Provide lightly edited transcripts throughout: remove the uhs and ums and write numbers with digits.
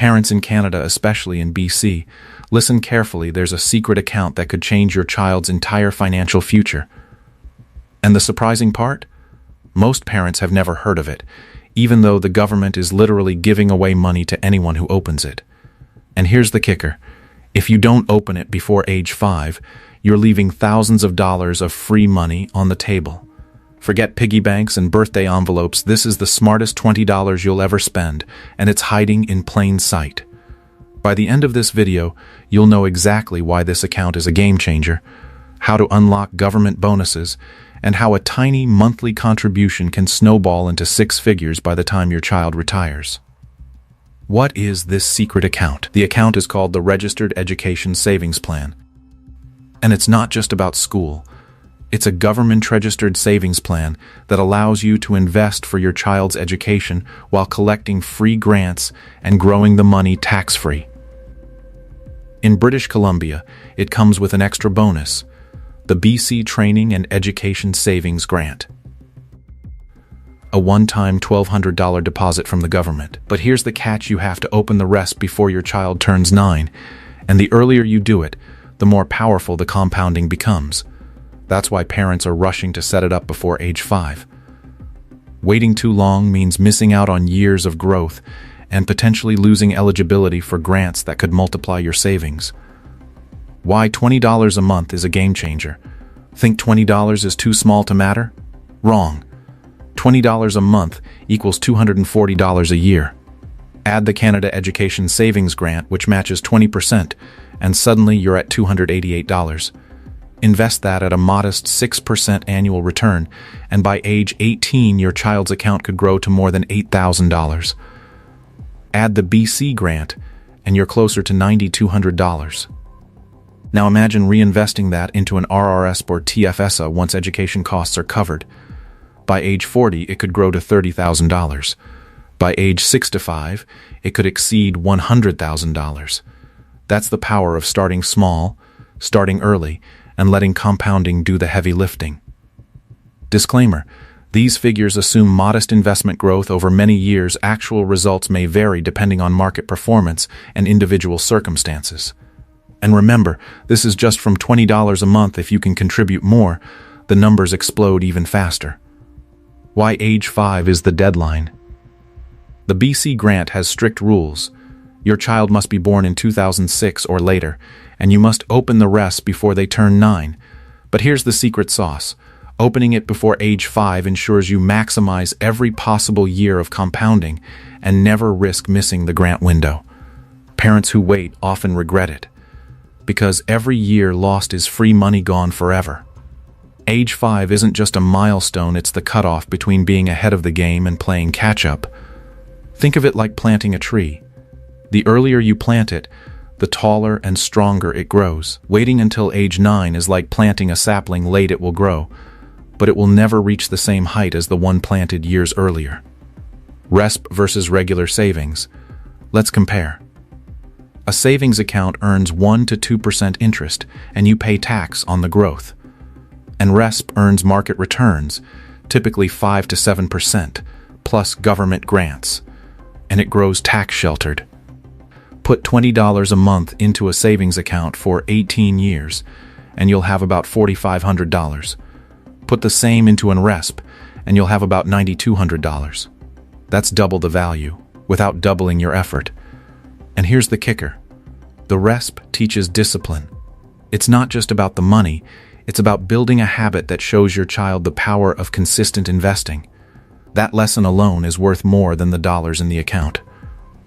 Parents in Canada, especially in BC, listen carefully. There's a secret account that could change your child's entire financial future. And the surprising part? Most parents have never heard of it, even though the government is literally giving away money to anyone who opens it. And here's the kicker. If you don't open it before age 5, you're leaving thousands of dollars of free money on the table. Forget piggy banks and birthday envelopes. This is the smartest $20 you'll ever spend, and it's hiding in plain sight. By the end of this video, you'll know exactly why this account is a game changer, how to unlock government bonuses, and how a tiny monthly contribution can snowball into 6 figures by the time your child retires. What is this secret account? The account is called the Registered Education Savings Plan. And it's not just about school. It's a government-registered savings plan that allows you to invest for your child's education while collecting free grants and growing the money tax-free. In British Columbia, it comes with an extra bonus, the BC Training and Education Savings Grant. A one-time $1,200 deposit from the government. But here's the catch: you have to open the rest before your child turns 9, and the earlier you do it, the more powerful the compounding becomes. That's why parents are rushing to set it up before age 5. Waiting too long means missing out on years of growth and potentially losing eligibility for grants that could multiply your savings. Why $20 a month is a game changer. Think $20 is too small to matter? Wrong. $20 a month equals $240 a year. Add the Canada Education Savings Grant, which matches 20%, and suddenly you're at $288. Invest that at a modest 6% annual return, and by age 18, your child's account could grow to more than $8,000. Add the BC grant, and you're closer to $9,200. Now imagine reinvesting that into an RRSP or TFSA once education costs are covered. By age 40, it could grow to $30,000. By age 65, it could exceed $100,000. That's the power of starting small, starting early, and letting compounding do the heavy lifting. Disclaimer: these figures assume modest investment growth over many years. Actual results may vary depending on market performance and individual circumstances. And remember, this is just from $20 a month. If you can contribute more, the numbers explode even faster. Why age 5 is the deadline? The BC grant has strict rules. Your child must be born in 2006 or later, and you must open the rest before they turn 9. But here's the secret sauce. Opening it before age 5 ensures you maximize every possible year of compounding and never risk missing the grant window. Parents who wait often regret it, because every year lost is free money gone forever. Age 5 isn't just a milestone, it's the cutoff between being ahead of the game and playing catch-up. Think of it like planting a tree. The earlier you plant it, the taller and stronger it grows. Waiting until age 9 is like planting a sapling. Late it will grow, but it will never reach the same height as the one planted years earlier. RESP versus regular savings. Let's compare. A savings account earns 1 to 2% interest, and you pay tax on the growth. And RESP earns market returns, typically 5 to 7%, plus government grants, and it grows tax-sheltered. Put $20 a month into a savings account for 18 years, and you'll have about $4,500. Put the same into an RESP, and you'll have about $9,200. That's double the value, without doubling your effort. And here's the kicker. The RESP teaches discipline. It's not just about the money, it's about building a habit that shows your child the power of consistent investing. That lesson alone is worth more than the dollars in the account.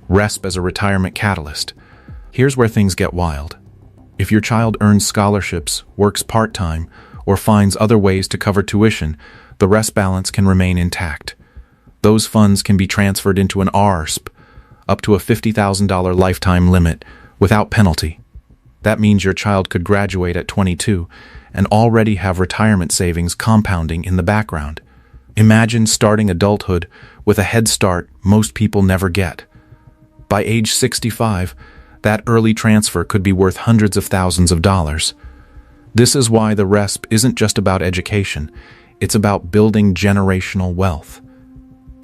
RESP as a retirement catalyst. Here's where things get wild. If your child earns scholarships, works part-time, or finds other ways to cover tuition, the RESP balance can remain intact. Those funds can be transferred into an RRSP, up to a $50,000 lifetime limit, without penalty. That means your child could graduate at 22 and already have retirement savings compounding in the background. Imagine starting adulthood with a head start most people never get. By age 65, that early transfer could be worth hundreds of thousands of dollars. This is why the RESP isn't just about education, it's about building generational wealth.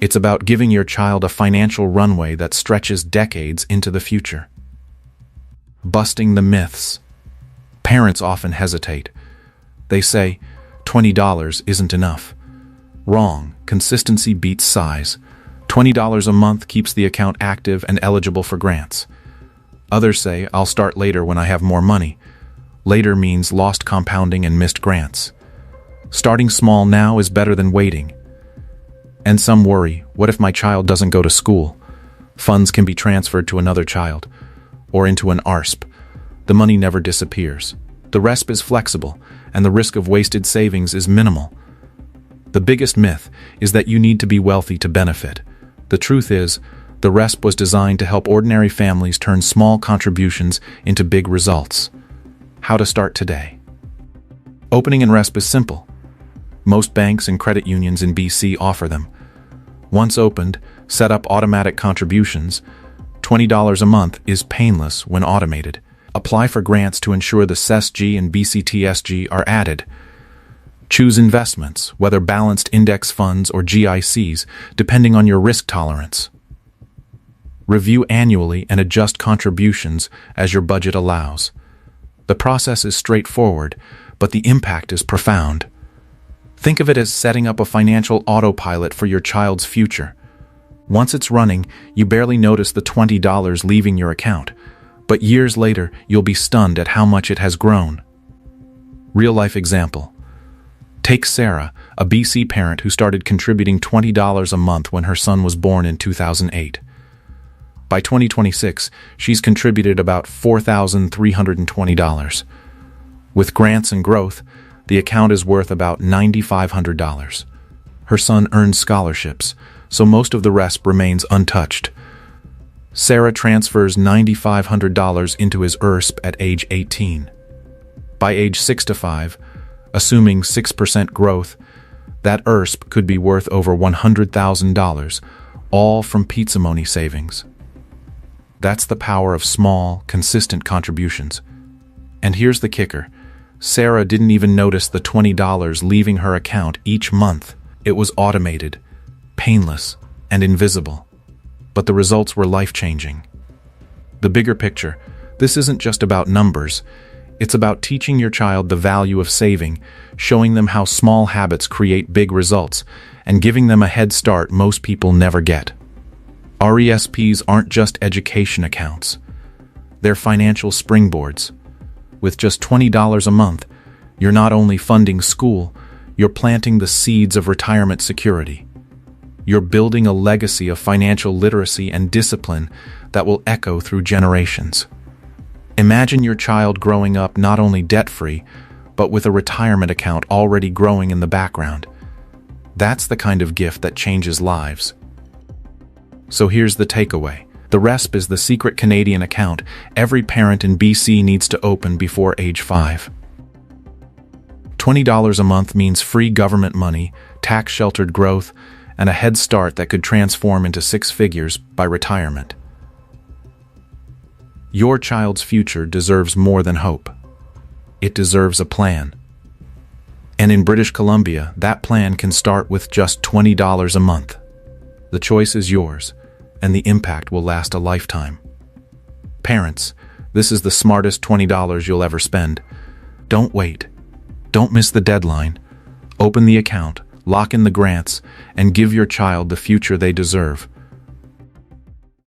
It's about giving your child a financial runway that stretches decades into the future. Busting the myths. Parents often hesitate. They say, $20 isn't enough. Wrong. Consistency beats size. $20 a month keeps the account active and eligible for grants. Others say, I'll start later when I have more money. Later means lost compounding and missed grants. Starting small now is better than waiting. And some worry, what if my child doesn't go to school? Funds can be transferred to another child, or into an ARSP. The money never disappears. The RESP is flexible, and the risk of wasted savings is minimal. The biggest myth is that you need to be wealthy to benefit. The truth is, the RESP was designed to help ordinary families turn small contributions into big results. How to start today. Opening an RESP is simple. Most banks and credit unions in BC offer them. Once opened, set up automatic contributions. $20 a month is painless when automated. Apply for grants to ensure the CESG and BCTSG are added. Choose investments, whether balanced index funds or GICs, depending on your risk tolerance. Review annually and adjust contributions as your budget allows. The process is straightforward, but the impact is profound. Think of it as setting up a financial autopilot for your child's future. Once it's running, you barely notice the $20 leaving your account, but years later, you'll be stunned at how much it has grown. Real-life example. Take Sarah, a BC parent who started contributing $20 a month when her son was born in 2008. By 2026, she's contributed about $4,320. With grants and growth, the account is worth about $9,500. Her son earns scholarships, so most of the RESP remains untouched. Sarah transfers $9,500 into his ERSP at age 18. By age 6 to 5, assuming 6% growth, that ERSP could be worth over $100,000, all from pizza money savings. That's the power of small, consistent contributions. And here's the kicker. Sarah didn't even notice the $20 leaving her account each month. It was automated, painless, and invisible. But the results were life-changing. The bigger picture, this isn't just about numbers. It's about teaching your child the value of saving, showing them how small habits create big results, and giving them a head start most people never get. RESPs aren't just education accounts. They're financial springboards. With just $20 a month, you're not only funding school, you're planting the seeds of retirement security. You're building a legacy of financial literacy and discipline that will echo through generations. Imagine your child growing up not only debt-free, but with a retirement account already growing in the background. That's the kind of gift that changes lives. So here's the takeaway. The RESP is the secret Canadian account every parent in BC needs to open before age 5. $20 a month means free government money, tax-sheltered growth, and a head start that could transform into 6 figures by retirement. Your child's future deserves more than hope. It deserves a plan. And in British Columbia, that plan can start with just $20 a month. The choice is yours, and the impact will last a lifetime. Parents, this is the smartest $20 you'll ever spend. Don't wait. Don't miss the deadline. Open the account, lock in the grants, and give your child the future they deserve.